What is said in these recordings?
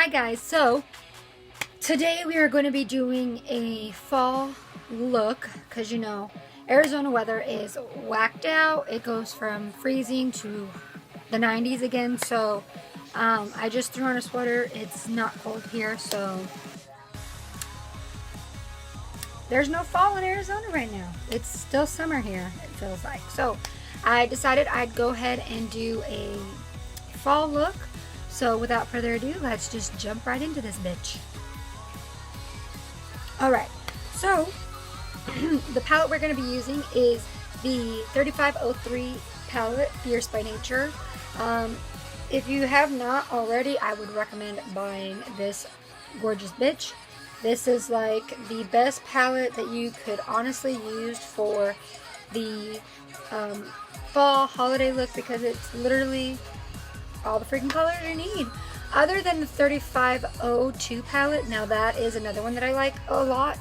Hi guys, so today we are going to be doing a fall look because you know Arizona weather is whacked out. It goes from freezing to the 90s again, so I just threw on a sweater. It's not cold here, so there's no fall in Arizona right now. It's still summer here, it feels like. So I decided I'd go ahead and do a fall look. So without further ado, let's just jump right into this bitch. Alright, so the palette we're going to be using is the 3503 palette, Fierce by Nature. If you have not already, I would recommend buying this gorgeous bitch. This is like the best palette that you could honestly use for the fall holiday look because it's literally all the freaking colors you need. Other than the 3502 palette, now that is another one that I like a lot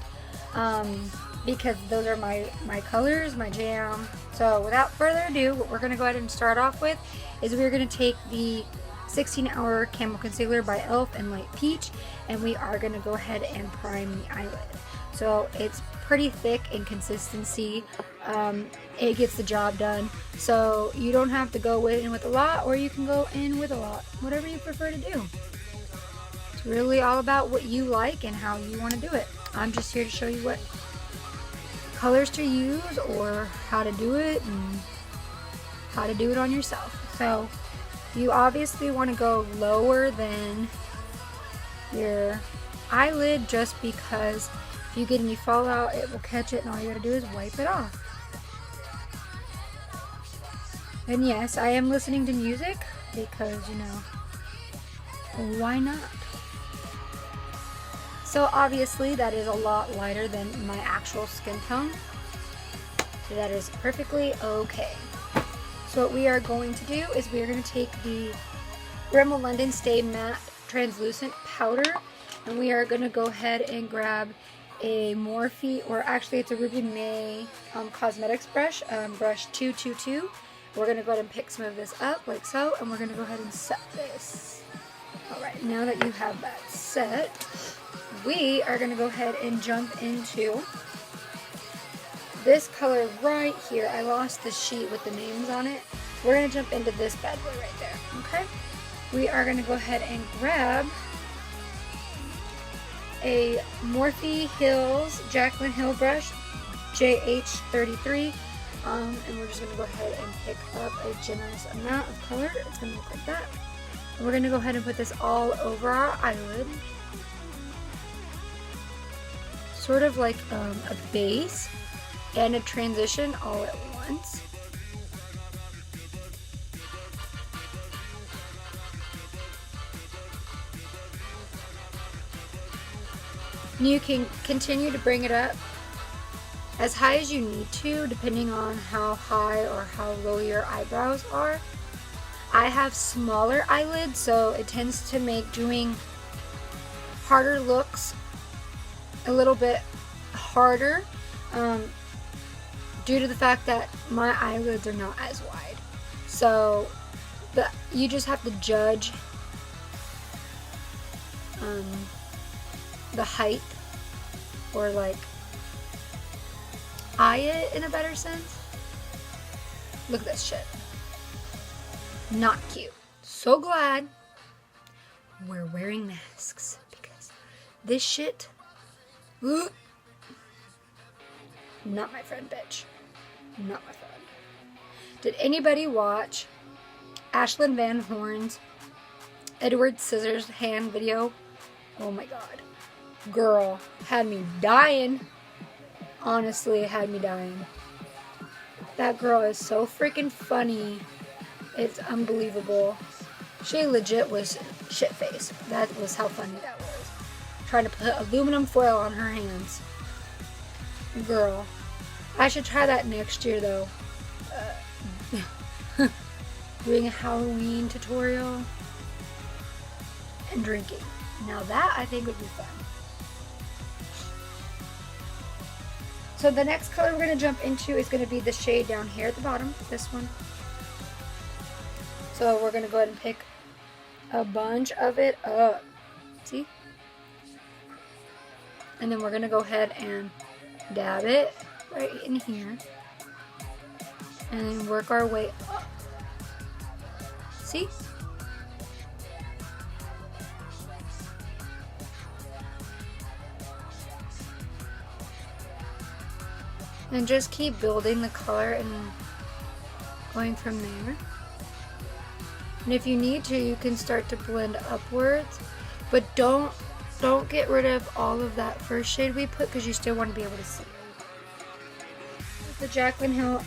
because those are my colors, my jam. So without further ado, what we're going to go ahead and start off with is we're going to take the 16-hour Camo Concealer by e.l.f. in Light Peach, and we are going to go ahead and prime the eyelid. So it's pretty thick in consistency. It gets the job done. So you don't have to go in with a lot, or you can go in with a lot. Whatever you prefer to do. It's really all about what you like and how you want to do it. I'm just here to show you what colors to use or how to do it and how to do it on yourself. So you obviously want to go lower than your eyelid just because if you get any fallout, it will catch it and all you gotta do is wipe it off. And yes, I am listening to music because, you know, why not? So obviously that is a lot lighter than my actual skin tone. So that is perfectly okay. So what we are going to do is we are going to take the Rimmel London Stay Matte Translucent Powder, and we are going to go ahead and grab a Morphe, or actually it's a Ruby May Cosmetics brush, brush 222. We're going to go ahead and pick some of this up like so, and we're going to go ahead and set this. Alright, now that you have that set, we are going to go ahead and jump into this color right here. I lost the sheet with the names on it. We're going to jump into this bad boy right there, okay? We are going to go ahead and grab a Morphe Hills Jaclyn Hill brush, JH33, and we're just going to go ahead and pick up a generous amount of color. It's going to look like that. And we're going to go ahead and put this all over our eyelid. Sort of like a base and a transition all at once. And you can continue to bring it up as high as you need to, depending on how high or how low your eyebrows are. I have smaller eyelids, so it tends to make doing harder looks a little bit harder due to the fact that my eyelids are not as wide. So you just have to judge the height, or like eye it in a better sense. Look at this shit. Not cute. So glad we're wearing masks because this shit, not my friend, bitch. Not my friend. Did anybody watch Ashlyn Van Horn's Edward Scissorhands video? Oh my god. Girl, had me dying. Honestly, it had me dying. That girl is so freaking funny. It's unbelievable. She legit was shit-faced. That was how funny that was. Trying to put aluminum foil on her hands. Girl. I should try that next year though. Doing a Halloween tutorial and drinking. Now that I think would be fun. So the next color we're going to jump into is going to be the shade down here at the bottom, this one. So we're going to go ahead and pick a bunch of it up. See? And then we're going to go ahead and dab it right in here. And then work our way up. See? And just keep building the color and going from there. And if you need to, you can start to blend upwards, but don't get rid of all of that first shade we put, because you still want to be able to see. The Jaclyn Hill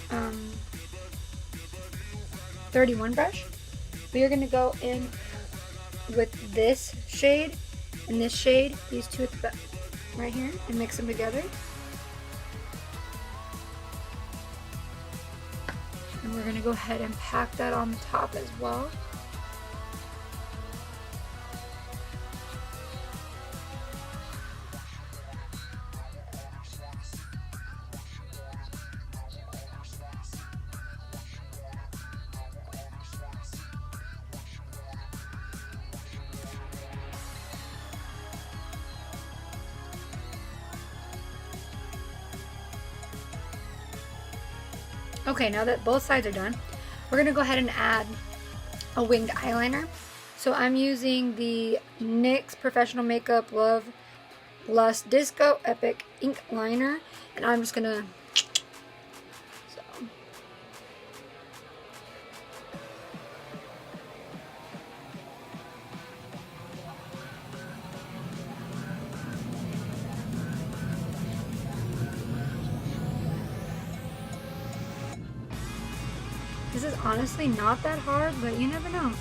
31 brush, we are going to go in with this shade and this shade, these two at the back, right here, and mix them together. And we're going to go ahead and pack that on the top as well. Okay, now that both sides are done, we're going to go ahead and add a winged eyeliner. So I'm using the NYX Professional Makeup Love Lust Disco Epic Ink Liner, and I'm just going to... This is honestly not that hard, but you never know.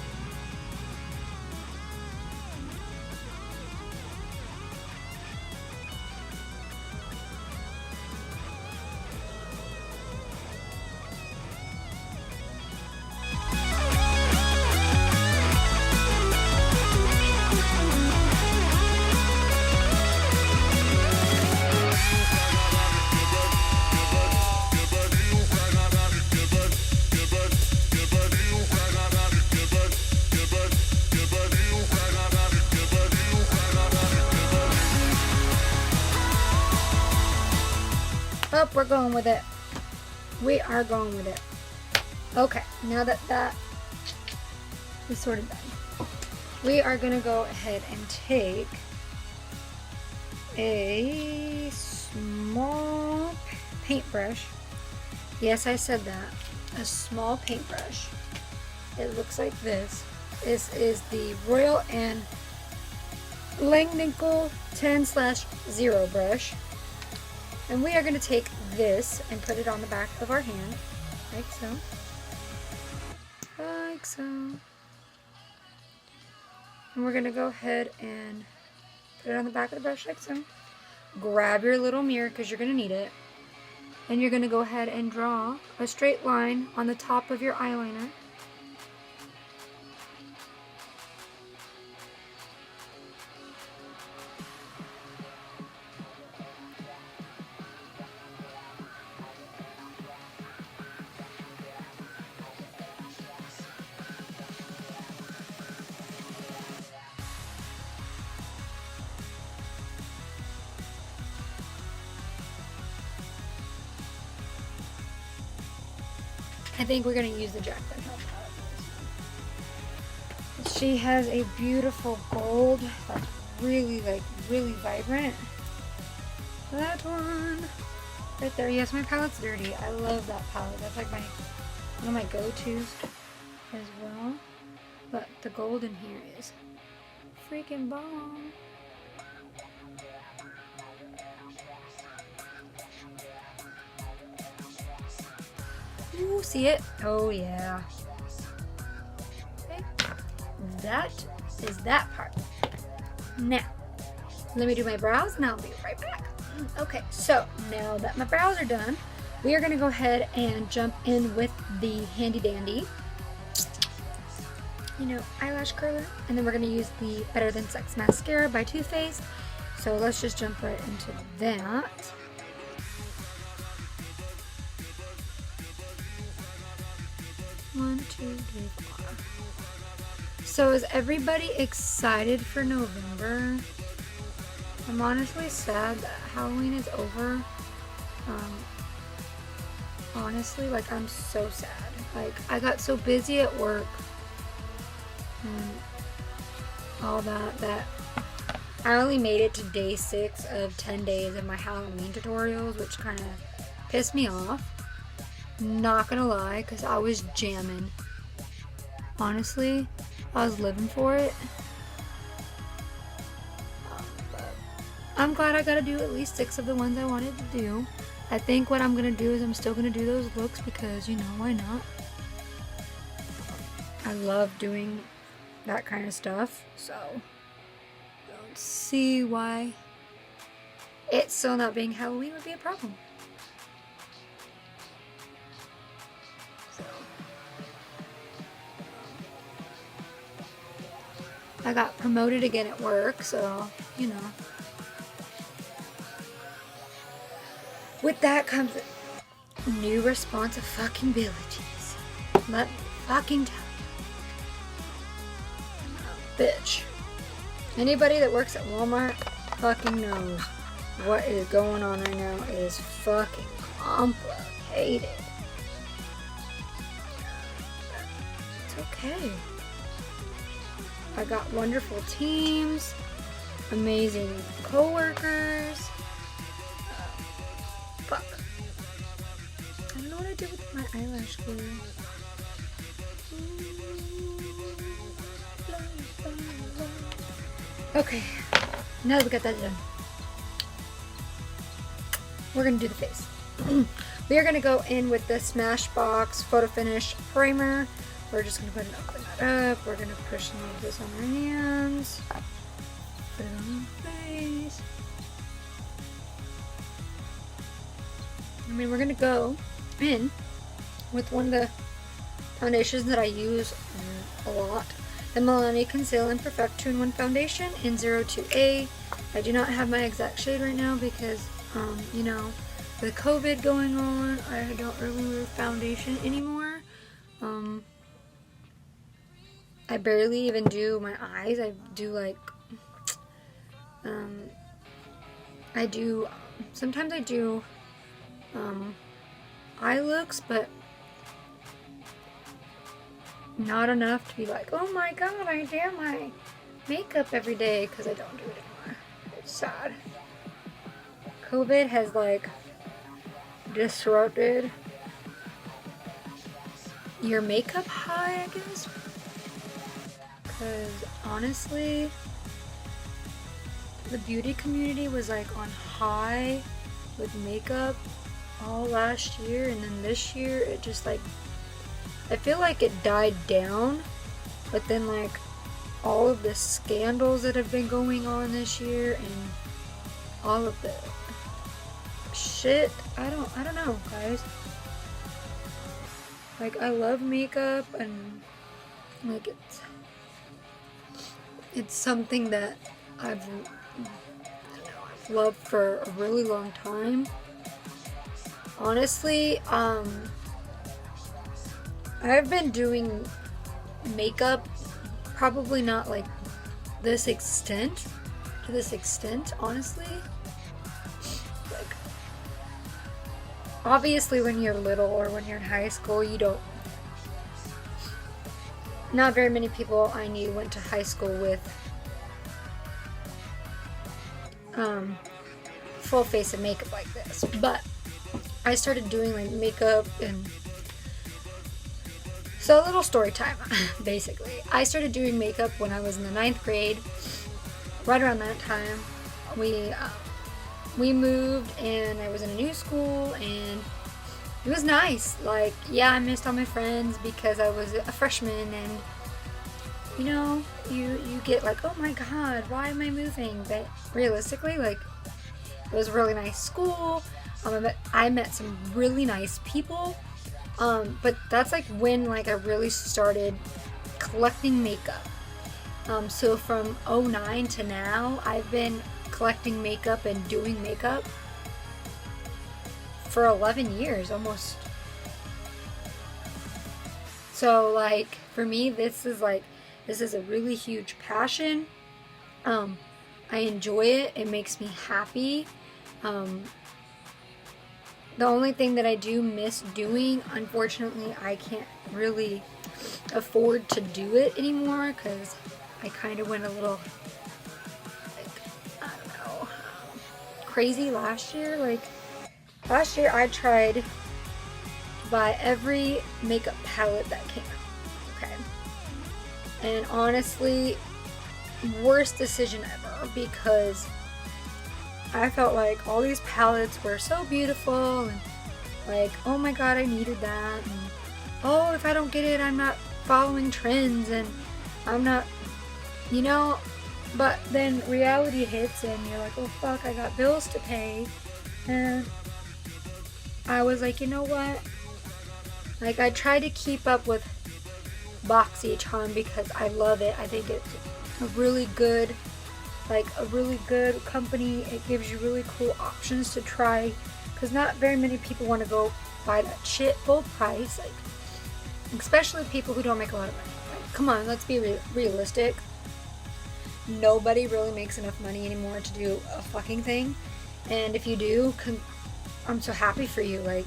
Oh, we're going with it. We are going with it. Okay, now that that is sort of done, we are going to go ahead and take a small paintbrush. Yes, I said that. A small paintbrush. It looks like this. This is the Royal and Langnickel 10/0 brush. And we are going to take this and put it on the back of our hand, like so. Like so. And we're going to go ahead and put it on the back of the brush like so. Grab your little mirror, because you're going to need it. And you're going to go ahead and draw a straight line on the top of your eyeliner. I think we're going to use the Jaclyn Hill palette. She has a beautiful gold that's really vibrant. That one right there. Yes, my palette's dirty. I love that palette. That's like one of my go-tos as well. But the gold in here is freaking bomb. Ooh, see it? Oh yeah. Okay. That is that part. Now, let me do my brows and I'll be right back. Okay, so now that my brows are done, we are going to go ahead and jump in with the handy dandy, eyelash curler. And then we're going to use the Better Than Sex mascara by Too Faced. So let's just jump right into that. One, two, three, four. So is everybody excited for November? I'm honestly sad that Halloween is over. Honestly, like, I'm so sad. Like, I got so busy at work and all that I only made it to day 6 of 10 days of my Halloween tutorials, which kind of pissed me off. Not gonna lie, because I was jamming. Honestly, I was living for it. But I'm glad I got to do at least 6 of the ones I wanted to do. I think what I'm gonna do is I'm still gonna do those looks because, you know, why not? I love doing that kind of stuff, so don't see why it still not being Halloween would be a problem. So I got promoted again at work, so, you know. With that comes new responsive fucking abilities. Let me fucking tell you. Bitch. Anybody that works at Walmart fucking knows what is going on right now is fucking complicated. It's okay. I got wonderful teams, amazing coworkers. Fuck. I don't know what I did with my eyelash glue. Okay, now that we got that done, we're gonna do the face. We are gonna go in with the Smashbox Photo Finish Primer. We're just gonna go ahead and open that up. We're gonna push some of this on our hands. Put it on the face. I mean, we're gonna go in with one of the foundations that I use a lot. The Milani Conceal and Perfect 2-in-1 Foundation in 02A. I do not have my exact shade right now because, you know, with COVID going on, I don't really wear foundation anymore. I barely even do my eyes. I do like, sometimes I do eye looks, but not enough to be like, oh my god, I do my makeup every day, because I don't do it anymore. It's sad. COVID has like disrupted your makeup high, I guess, because honestly the beauty community was like on high with makeup all last year, and then this year it just like, I feel like it died down, but then like all of the scandals that have been going on this year and all of the shit, I don't know, guys. Like, I love makeup, and like it's something that I've loved for a really long time. Honestly, I've been doing makeup probably not like to this extent, honestly. Like, obviously when you're little or when you're in high school, you don't, not very many people I knew went to high school with full face of makeup like this, but I started doing like makeup, and so a little story time. Basically, I started doing makeup when I was in the 9th grade. Right around that time, we moved, and I was in a new school, and it was nice. Like, yeah, I missed all my friends because I was a freshman, and you know, you get like, oh my god, why am I moving? But realistically, like, it was a really nice school. I met some really nice people. But that's like when like I really started collecting makeup. So from 09 to now, I've been collecting makeup and doing makeup for 11 years almost. So like for me, this is like, This is a really huge passion. I enjoy it. It makes me happy. The only thing that I do miss doing, unfortunately, I can't really afford to do it anymore because I kind of went a little, like, I don't know, crazy last year. Like, last year I tried to buy every makeup palette that came out, okay? And honestly, worst decision ever, because I felt like all these palettes were so beautiful and like, oh my god, I needed that, and oh, if I don't get it, I'm not following trends and I'm not, you know. But then reality hits and you're like, oh fuck, I got bills to pay. And I was like, you know what, like, I try to keep up with BoxyCharm because I love it. I think it's a really good, like, a really good company. It gives you really cool options to try, because not very many people want to go buy that shit full price, like, especially people who don't make a lot of money. Like, come on, let's be realistic. Nobody really makes enough money anymore to do a fucking thing, and if you do, I'm so happy for you. Like,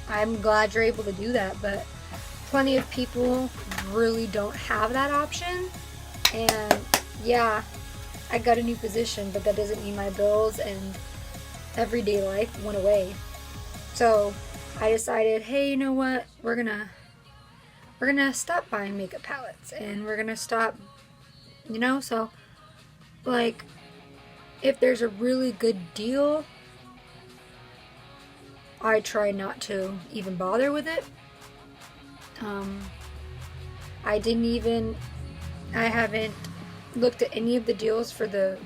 I'm glad you're able to do that, but plenty of people really don't have that option. And yeah, I got a new position, but that doesn't mean my bills and everyday life went away. So I decided, hey, you know what? We're gonna stop buying makeup palettes, and we're gonna stop, you know. So, like, if there's a really good deal, I try not to even bother with it. I haven't looked at any of the deals for the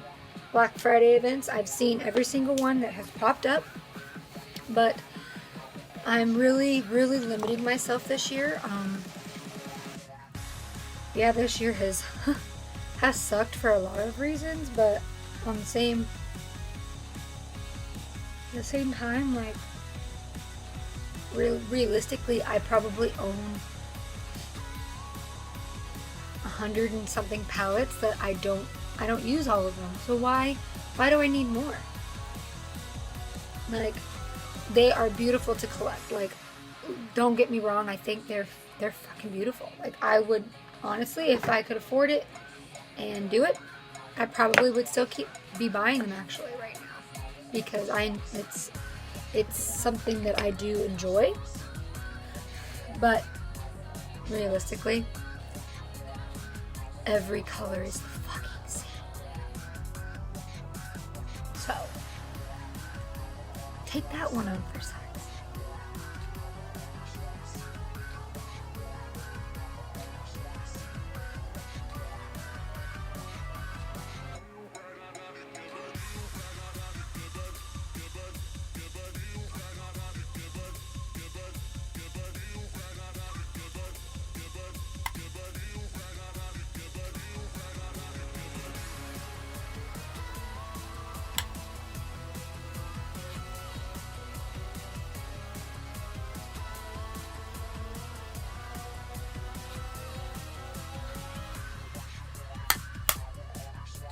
Black Friday events. I've seen every single one that has popped up, but I'm really limiting myself this year. Yeah, this year has sucked for a lot of reasons, but on the same time, like, realistically, I probably own 100 and something palettes that I don't use all of them. So why do I need more? Like, they are beautiful to collect. Like, don't get me wrong, I think they're fucking beautiful. Like, I would honestly, if I could afford it and do it, I probably would still be buying them actually right now, because it's something that I do enjoy. But realistically, every color is the fucking same. So take that one on for size.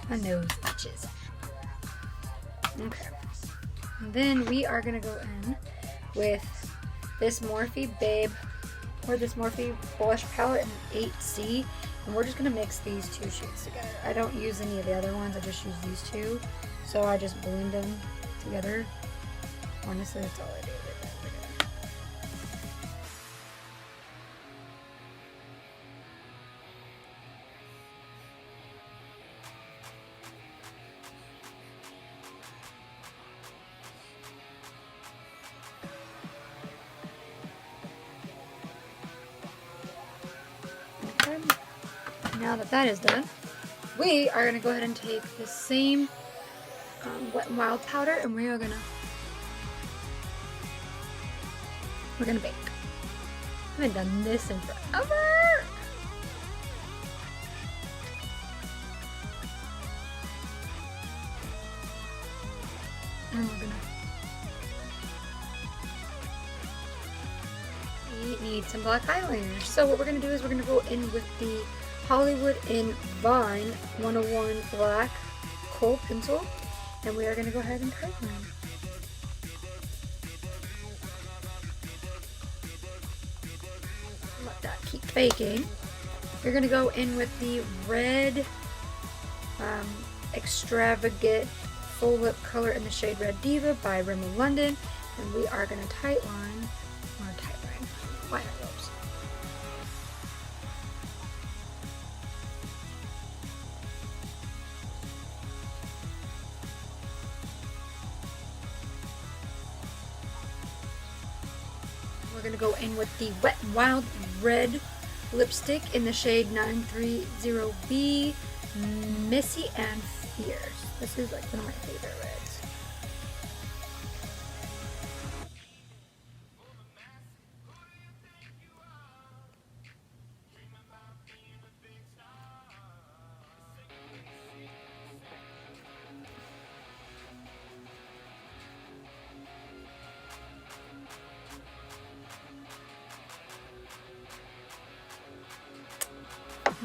My nose itches. Okay. And then we are going to go in with this Morphe Babe, or this Morphe blush palette in 8C. And we're just going to mix these two shades together. I don't use any of the other ones. I just use these two. So I just blend them together. Honestly, that's all I do. Now that that is done, we are going to go ahead and take the same Wet n Wild powder, and we're gonna bake. I haven't done this in forever. And we're gonna need some black eyeliner. So what we're gonna do is we're gonna go in with the Hollywood in Vine 101 black kohl pencil, and we are going to go ahead and tightline. Let that keep baking. You're going to go in with the red extravagant full lip color in the shade Red Diva by Rimmel London, and we are going to tightline liner lips. We're going to go in with the Wet n Wild red lipstick in the shade 930B, Missy and Fierce. This is like one of my favorite reds.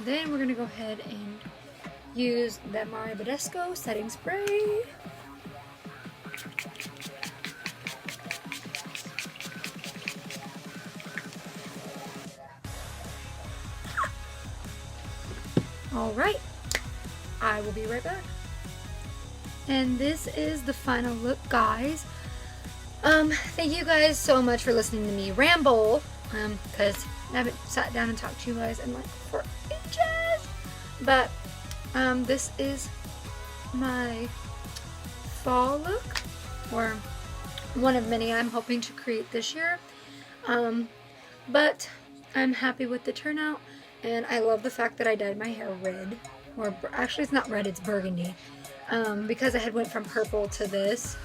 Then we're going to go ahead and use the Mario Badescu setting spray. Alright, I will be right back. And this is the final look, guys. Thank you guys so much for listening to me ramble, because I haven't sat down and talked to you guys in like 4 inches. But this is my fall look, or one of many I'm hoping to create this year. But I'm happy with the turnout, and I love the fact that I dyed my hair red, or actually it's not red, it's burgundy, because I had went from purple to this,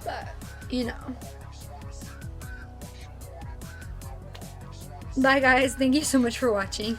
but you know. Bye guys, thank you so much for watching.